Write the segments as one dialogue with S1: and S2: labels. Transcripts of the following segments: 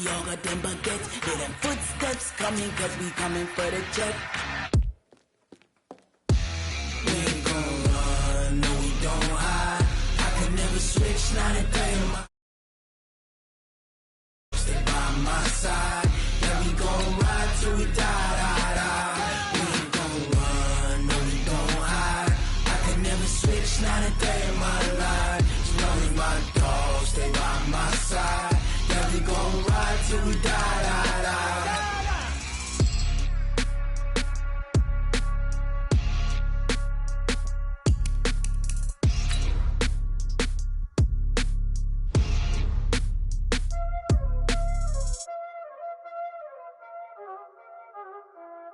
S1: all got them baguettes. Hear them footsteps coming, cause we coming for the check. We ain't gon' run, no we don't hide. I can never switch, not a day in my... Stay by my side. Yeah, we gon' ride till we die, die, die. We ain't gon' run, no we don't hide. I can never switch, not a day in my life. As long as my dogs stay by my side. Yeah, we gon' ride till we die, die, die.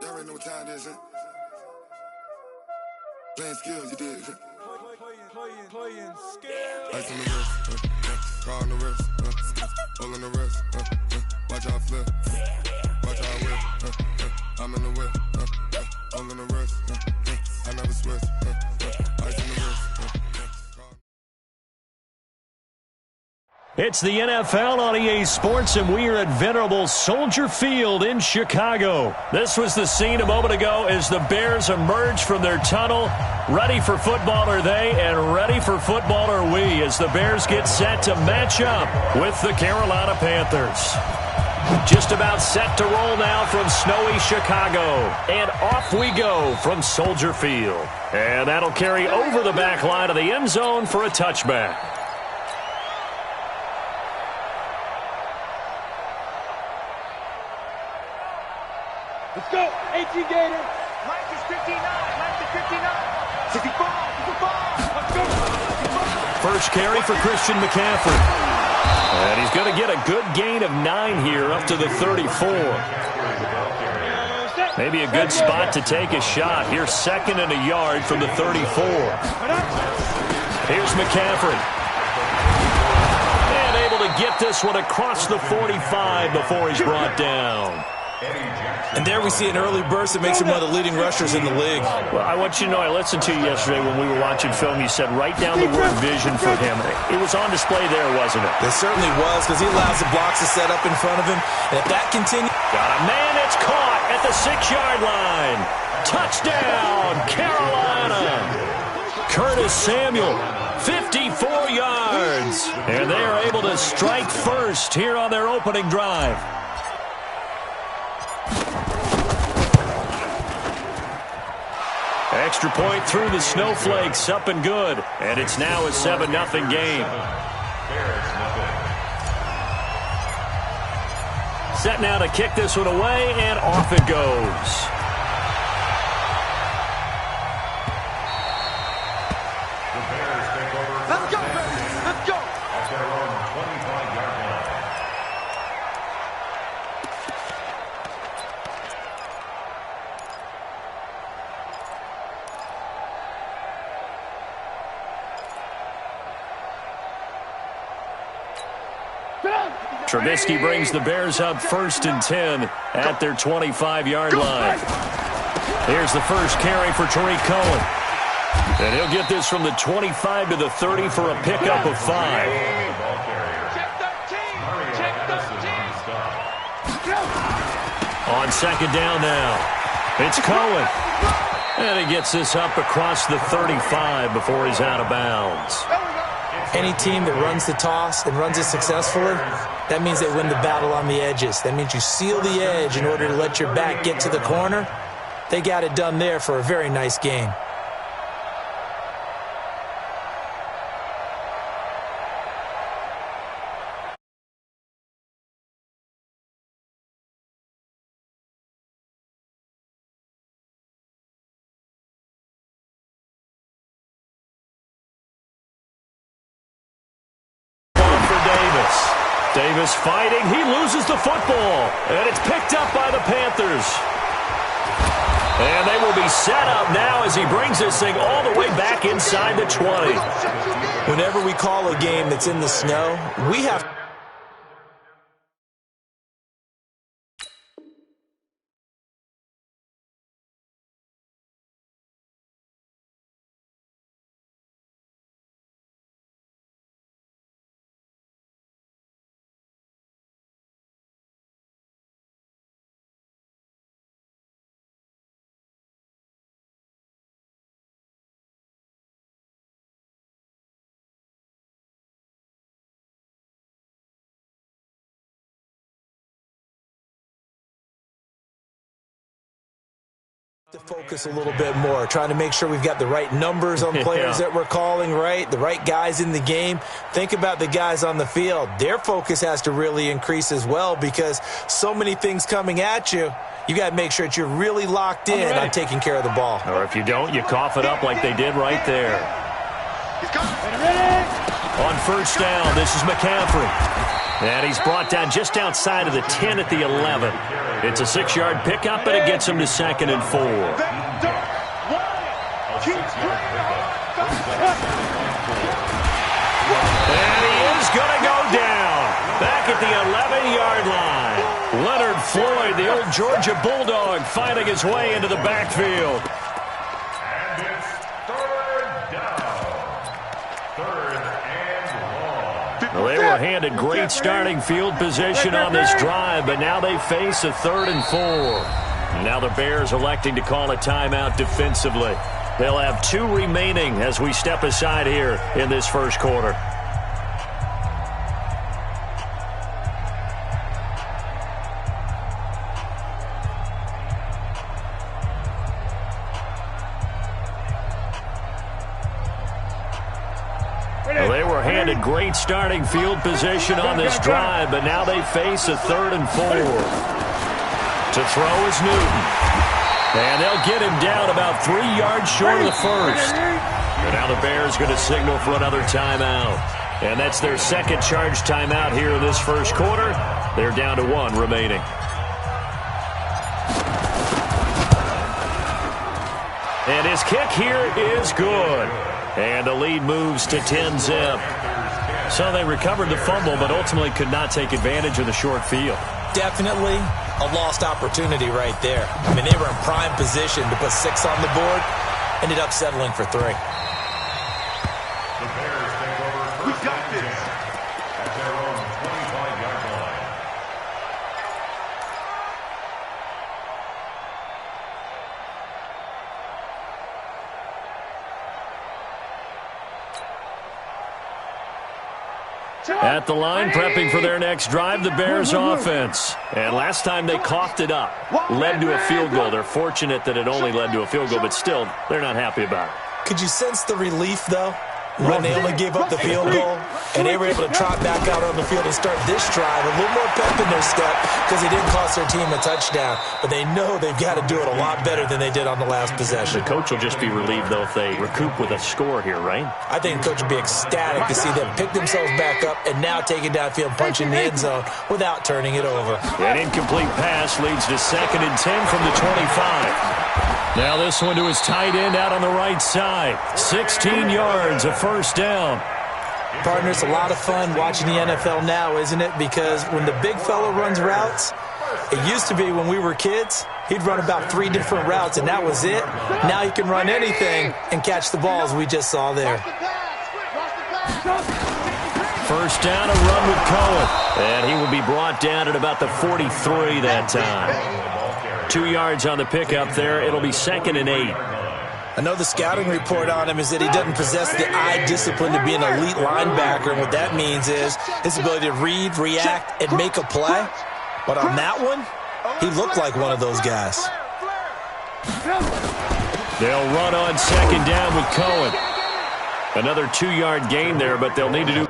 S2: Y'all already know what time it is, huh? Playing skills, you did.
S3: Playing skills.
S2: Ice on the wrist, car on the wrist, hole on the wrist, watch how I flip, watch how I whip, I'm in the whip, hole in the wrist, I never switch, ice on the wrist.
S4: It's the NFL on EA Sports, and we are at venerable Soldier Field in Chicago. This was the scene a moment ago as the Bears emerged from their tunnel. Ready for football are they, and ready for football are we, as the Bears get set to match up with the Carolina Panthers. Just about set to roll now from snowy Chicago. And off we go from Soldier Field. And that'll carry over the back line of the end zone for a touchback.
S3: Let's go. 18 Gator. Mike is 59. Mike is 59. 65. 65. Let's go. 65.
S4: First carry for Christian McCaffrey. And he's going to get a good gain of 9 here up to the 34. Maybe a good spot to take a shot. Here's 2nd and a yard from the 34. Here's McCaffrey. And able to get this one across the 45 before he's brought down.
S5: And there we see an early burst that makes him one of the leading rushers in the league.
S4: Well, I want you to know, I listened to you yesterday when we were watching film. You said right down the word vision for him. It was on display there, wasn't it?
S5: It certainly was, because he allows the blocks to set up in front of him. And if that continues...
S4: Got a man, it's caught at the 6-yard line. Touchdown, Carolina. Curtis Samuel, 54 yards. And they are able to strike first here on their opening drive. Extra point through the snowflakes, up and good. And it's now a 7-0 game. Set now to kick this one away, and off it goes.
S3: Let's go, baby. Let's go.
S6: At their own 25-yard line.
S4: Trubisky brings the Bears up 1st and 10 at their 25-yard line. Here's the first carry for Tariq Cohen. And he'll get this from the 25 to the 30 for a pickup of 5.
S3: Check 13. Check 13.
S4: On 2nd down now, it's Cohen. And he gets this up across the 35 before he's out of bounds.
S5: Any team that runs the toss and runs it successfully, that means they win the battle on the edges. That means you seal the edge in order to let your back get to the corner. They got it done there for a very nice game.
S4: Davis fighting. He loses the football. And it's picked up by the Panthers. And they will be set up now as he brings this thing all the way back inside the 20.
S5: Whenever we call a game that's in the snow, we have To focus a little bit more, trying to make sure we've got the right numbers on players that we're calling, right? The right guys in the game. Think about the guys on the field. Their focus has to really increase as well because so many things coming at you. You got to make sure that you're really locked in on taking care of the ball.
S4: Or if you don't, you cough it up like they did right there. On first down, this is McCaffrey. And he's brought down just outside of the 10 at the 11. It's a 6-yard pickup, and it gets him to 2nd and 4. And he is going to go down. Back at the 11-yard line. Leonard Floyd, the old Georgia Bulldog, fighting his way into the backfield.
S6: And it's 3rd down. 3rd and long.
S4: Well, they were handed great starting field position on this drive, but now they face a 3rd and 4. Now the Bears electing to call a timeout defensively. They'll have 2 remaining as we step aside here in this first quarter. Well, they were handed great starting field position on this drive, but now they face a 3rd and 4. To throw is Newton. And they'll get him down about 3 yards short of the first. And now the Bears going to signal for another timeout. And that's their second charge timeout here in this first quarter. They're down to 1 remaining. And his kick here is good. And the lead moves to 10-zip. So they recovered the fumble, but ultimately could not take advantage of the short field.
S5: Definitely a lost opportunity right there. I mean, they were in prime position to put 6 on the board. Ended up settling for 3.
S6: The Bears take over first and 10 at their own 25-yard line.
S4: At the line, prepping for their next drive, the Bears offense. And last time they coughed it up, led to a field goal. They're fortunate that it only led to a field goal, but still, they're not happy about it.
S5: Could you sense the relief, though, when they only gave up the field goal and they were able to trot back out on the field and start this drive? A little more pep in their step because they didn't cost their team a touchdown, but they know they've got to do it a lot better than they did on the last possession.
S4: The coach will just be relieved, though, if they recoup with a score here, right?
S5: I think the coach will be ecstatic to see them pick themselves back up and now take it downfield, punch in the end zone without turning it over.
S4: An incomplete pass leads to 2nd and 10 from the 25. Now this one to his tight end out on the right side. 16 yards, a first down.
S5: Partner, it's a lot of fun watching the NFL now, isn't it? Because when the big fella runs routes, it used to be when we were kids, he'd run about 3 different routes, and that was it. Now he can run anything and catch the balls we just saw there.
S4: First down, a run with Cohen. And he will be brought down at about the 43 that time. 2 yards on the pickup there. It'll be 2nd and 8.
S5: I know the scouting report on him is that he doesn't possess the eye discipline to be an elite linebacker. And what that means is his ability to read, react, and make a play. But on that one, he looked like one of those guys.
S4: They'll run on 2nd down with Cohen. Another 2-yard gain there, but they'll need to do...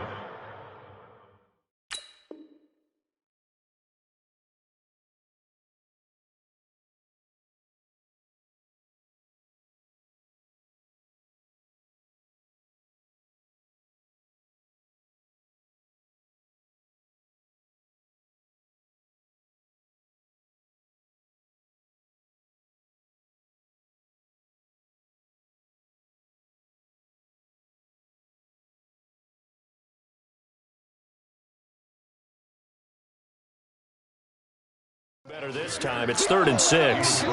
S4: Better this time. It's 3rd and 6.
S6: A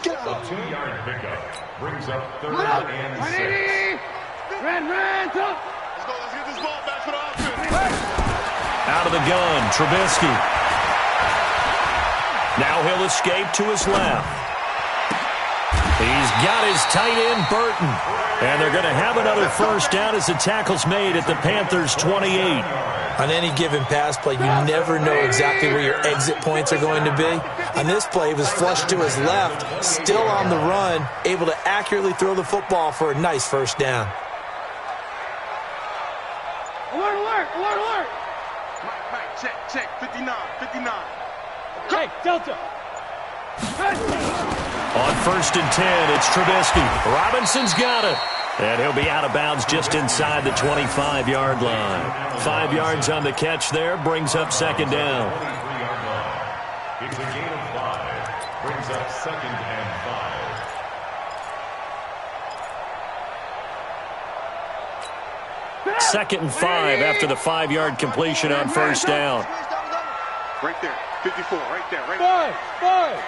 S6: 2-yard pickup brings up 3rd and 6.
S3: Ran,
S7: Let's get this ball back for the offense.
S4: Out of the gun, Trubisky. Now he'll escape to his left. He's got his tight end, Burton. And they're going to have another first down as the tackle's made at the Panthers' 28.
S5: On any given pass play, you never know exactly where your exit points are going to be. On this play, he was flushed to his left, still on the run, able to accurately throw the football for a nice first down.
S3: Alert, alert, alert, alert!
S7: Mike, check, 59.
S3: Hey, Delta!
S4: On 1st and 10, it's Trubisky. Robinson's got it. And he'll be out of bounds just inside the 25-yard line. 5 yards on the catch there, brings up second down.
S6: It's a gain of 5. Brings up 2nd and 5.
S4: 2nd and 5 after the 5-yard completion on first down.
S7: Right there, 54, right there.
S3: Five.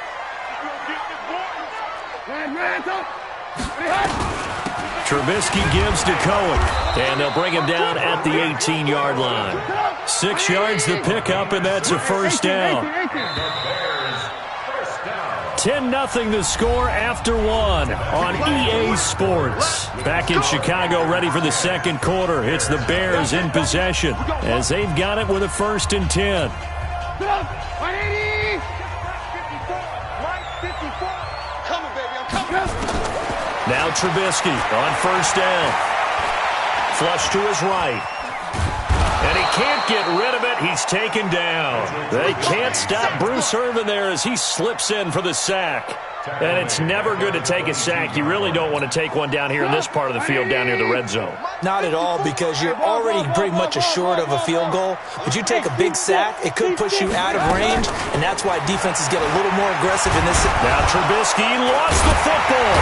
S4: Trubisky gives to Cohen, and they'll bring him down at the 18-yard line. 6 yards the pickup, and that's a first down. 10-0 the score after 1 on EA Sports. Back in Chicago, ready for the second quarter. It's the Bears in possession as they've got it with a 1st and 10. Now Trubisky on first down. Flush to his right. And he can't get rid of it. He's taken down. They can't stop Bruce Irvin there as he slips in for the sack. And it's never good to take a sack. You really don't want to take one down here in this part of the field, down near the red zone.
S5: Not at all, because you're already pretty much assured of a field goal. But you take a big sack, it could push you out of range, and that's why defenses get a little more aggressive in this.
S4: Now Trubisky lost the football.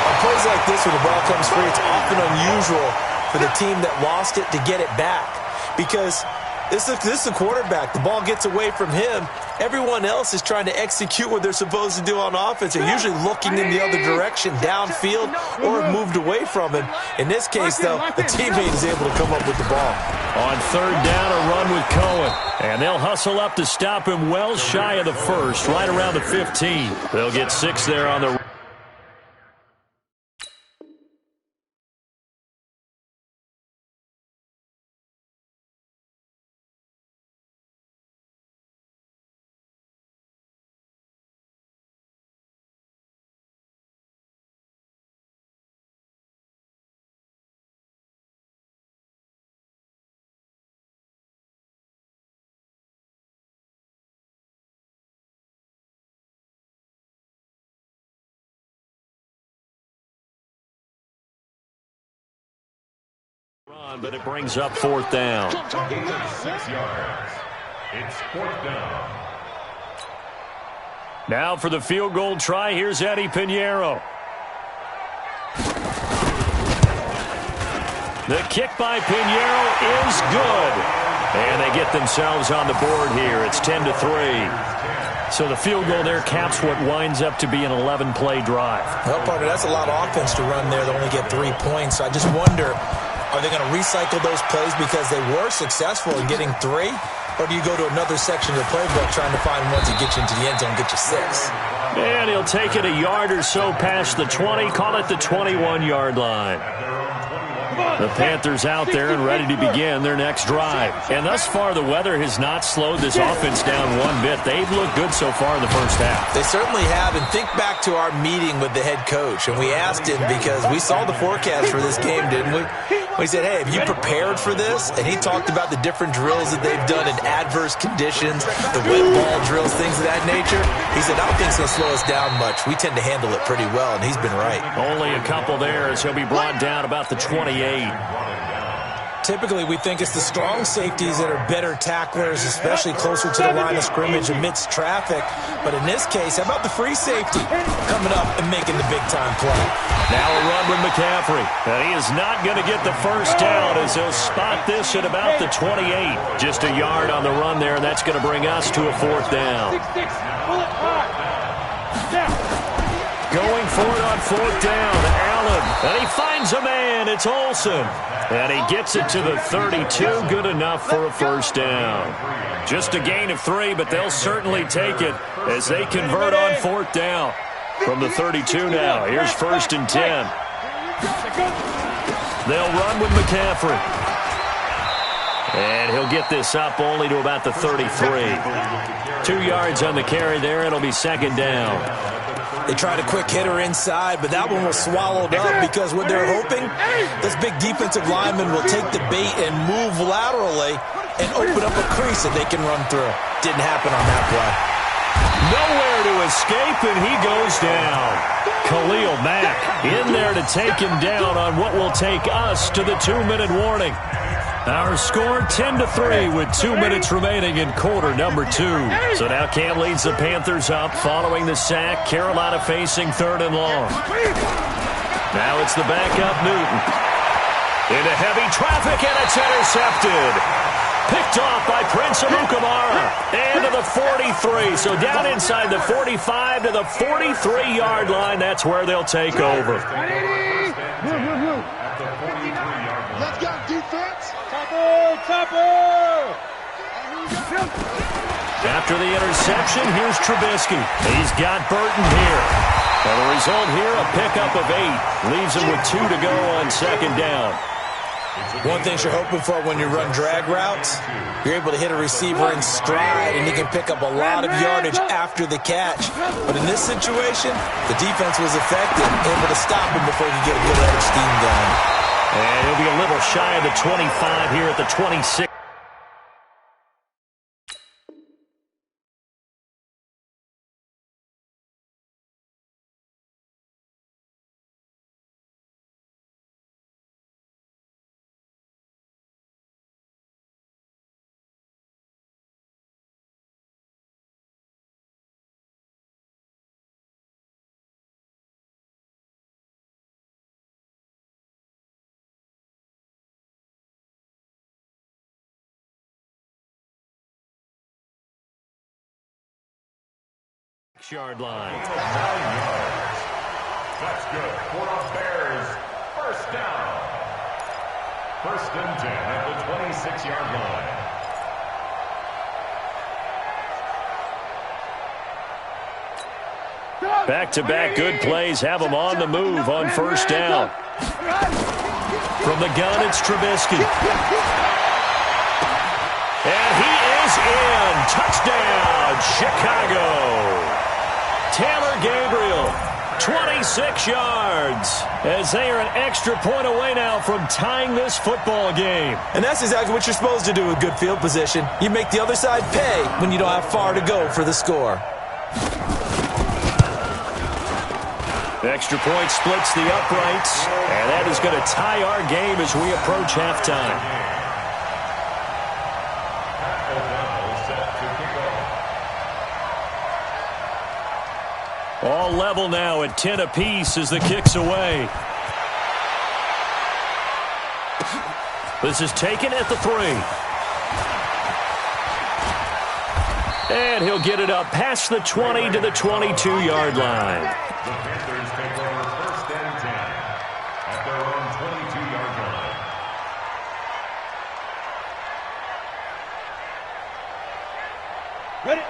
S5: On plays like this where the ball comes free, it's often unusual for the team that lost it to get it back, because this is the quarterback. The ball gets away from him. Everyone else is trying to execute what they're supposed to do on offense. They're usually looking in the other direction, downfield, or have moved away from him. In this case, though, the teammate is able to come up with the ball.
S4: On 3rd down, a run with Cohen. And they'll hustle up to stop him well shy of the 1st, right around the 15. They'll get 6 there on the run, but it brings up 4th down.
S6: Gain of 6 yards. It's 4th down.
S4: Now for the field goal try, here's Eddie Pinheiro. The kick by Pinheiro is good. And they get themselves on the board here. It's 10-3. So the field goal there caps what winds up to be an 11-play drive.
S5: Well, partner, that's a lot of offense to run there. They only get 3 points. So I just wonder, are they going to recycle those plays because they were successful in getting 3? Or do you go to another section of the playbook trying to find one to get you into the end zone and get you 6?
S4: And he'll take it a yard or so past the 20, call it the 21-yard line. The Panthers out there and ready to begin their next drive. And thus far, the weather has not slowed this offense down one bit. They've looked good so far in the first half.
S5: They certainly have. And think back to our meeting with the head coach. And we asked him, because we saw the forecast for this game, didn't we? We said, hey, have you prepared for this? And he talked about the different drills that they've done in adverse conditions, the wet ball drills, things of that nature. He said, I don't think it's going to slow us down much. We tend to handle it pretty well, and he's been right.
S4: Only a couple there as he'll be brought down about the 28.
S5: Typically, we think it's the strong safeties that are better tacklers, especially closer to the line of scrimmage amidst traffic. But in this case, how about the free safety coming up and making the big-time play?
S4: Now a run with McCaffrey. And he is not going to get the first down as he'll spot this at about the 28. Just a yard on the run there, and that's going to bring us to a 4th down. Going for it on 4th down, Allen. And he finds a man. It's Olsen. And he gets it to the 32. Good enough for a first down. Just a gain of 3, but they'll certainly take it as they convert on 4th down. From the 32 now, here's 1st and 10. They'll run with McCaffrey. And he'll get this up only to about the 33. 2 yards on the carry there. It'll be 2nd down.
S5: They tried a quick hitter inside, but that one was swallowed up because what they're hoping, this big defensive lineman will take the bait and move laterally and open up a crease that they can run through. Didn't happen on that play.
S4: Nowhere to escape, and he goes down. Khalil Mack in there to take him down on what will take us to the 2-minute warning. Our score 10-3 with 2 minutes remaining in quarter number 2. So now Cam leads the Panthers up following the sack. Carolina facing 3rd and long. Now it's the backup Newton. Into heavy traffic, and it's intercepted. Picked off by Prince Amukamara. And to the 43. So down inside the 45 to the 43-yard line. That's where they'll take over.
S7: Let's go, defense.
S4: After the interception, here's Trubisky. He's got Burton here. And the result here, a pickup of 8. Leaves him with 2 to go on 2nd down.
S5: One thing you're hoping for when you run drag routes, you're able to hit a receiver in stride, and he can pick up a lot of yardage after the catch. But in this situation, the defense was effective, able to stop him before he could get a good edge steam going.
S4: And he'll be a little shy of the 25 here at the 26. Yard line.
S6: 9 yards. That's good for the Bears. 1st down. 1st and 10 at the 26-yard line.
S4: Back-to-back good plays have them on the move on 1st down. From the gun, it's Trubisky. And he is in. Touchdown, Chicago. Taylor Gabriel, 26 yards, as they are an extra point away now from tying this football game.
S5: And that's exactly what you're supposed to do with good field position. You make the other side pay when you don't have far to go for the score.
S4: Extra point splits the uprights, and that is going to tie our game as we approach halftime. All level now at 10 apiece as the kick's away. This is taken at the 3. And he'll get it up past the 20 to the 22-yard line.
S6: The Panthers take over 1st and 10 at their own 22-yard line.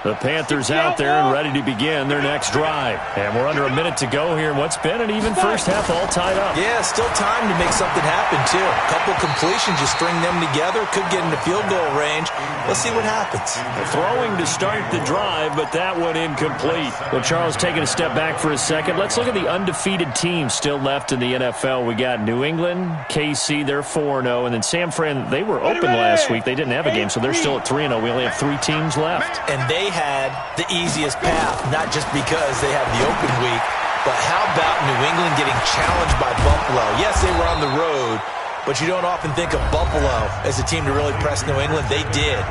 S4: The Panthers out there and ready to begin their next drive. And we're under a minute to go here in what's been an even first half, all tied up.
S5: Yeah, still time to make something happen, too. A couple completions, you string them together, could get into field goal range. Let's see what happens.
S4: Throwing to start the drive, but that one incomplete. Well, Charles, taking a step back for a second. Let's look at the undefeated teams still left in the NFL. We got New England, KC, they're 4-0. And then San Fran, they were open last week. They didn't have a game, so they're still at 3-0. We only have 3 teams left.
S5: And they had the easiest path, not just because they had the open week, but how about New England getting challenged by Buffalo? Yes, they were on the road, but you don't often think of Buffalo as a team to really press New England. They did.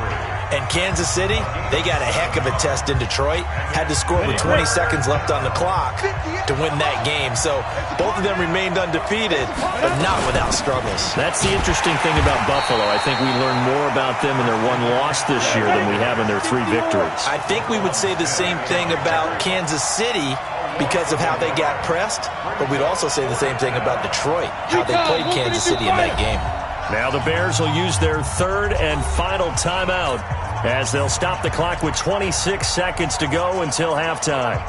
S5: And Kansas City, they got a heck of a test in Detroit. Had to score with 20 seconds left on the clock to win that game. So both of them remained undefeated, but not without struggles.
S4: That's the interesting thing about Buffalo. I think we learned more about them in their 1 loss this year than we have in their 3 victories.
S5: I think we would say the same thing about Kansas City because of how they got pressed, but we'd also say the same thing about Detroit, how they played Kansas City in that game.
S4: Now the Bears will use their 3rd and final timeout as they'll stop the clock with 26 seconds to go until halftime.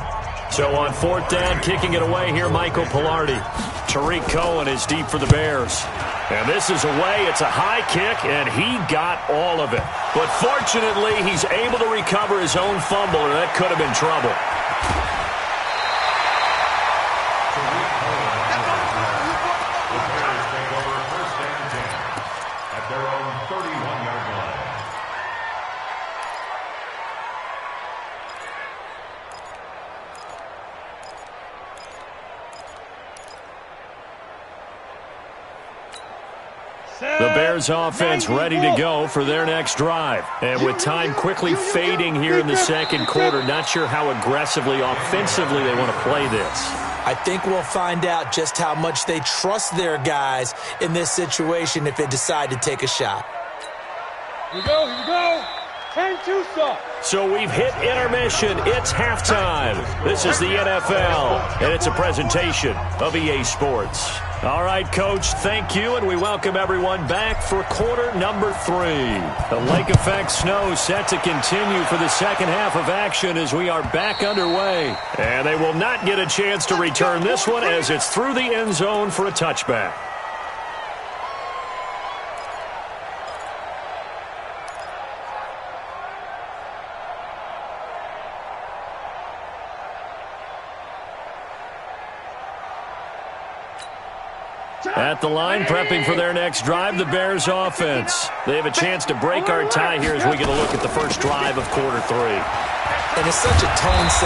S4: So on 4th down, kicking it away here, Michael Pilardi. Tariq Cohen is deep for the Bears. And this is away. It's a high kick, and he got all of it. But fortunately, he's able to recover his own fumble, or that could have been trouble.
S6: The Bears take over 1st and 10 at their own 31-yard line.
S4: The Bears offense ready to go for their next drive. And with time quickly fading here in the second quarter, not sure how aggressively, offensively they want to play this.
S5: I think we'll find out just how much they trust their guys in this situation if they decide to take a shot.
S3: Here we go, here we go. 10-2 stop.
S4: So we've hit intermission. It's halftime. This is the NFL, and it's a presentation of EA Sports. All right, Coach, thank you, and we welcome everyone back for quarter number 3. The lake effect snow set to continue for the second half of action as we are back underway. And they will not get a chance to return this one as it's through the end zone for a touchback. At the line, prepping for their next drive, the Bears offense. They have a chance to break our tie here as we get a look at the first drive of quarter 3.
S5: And it's such a tone setter.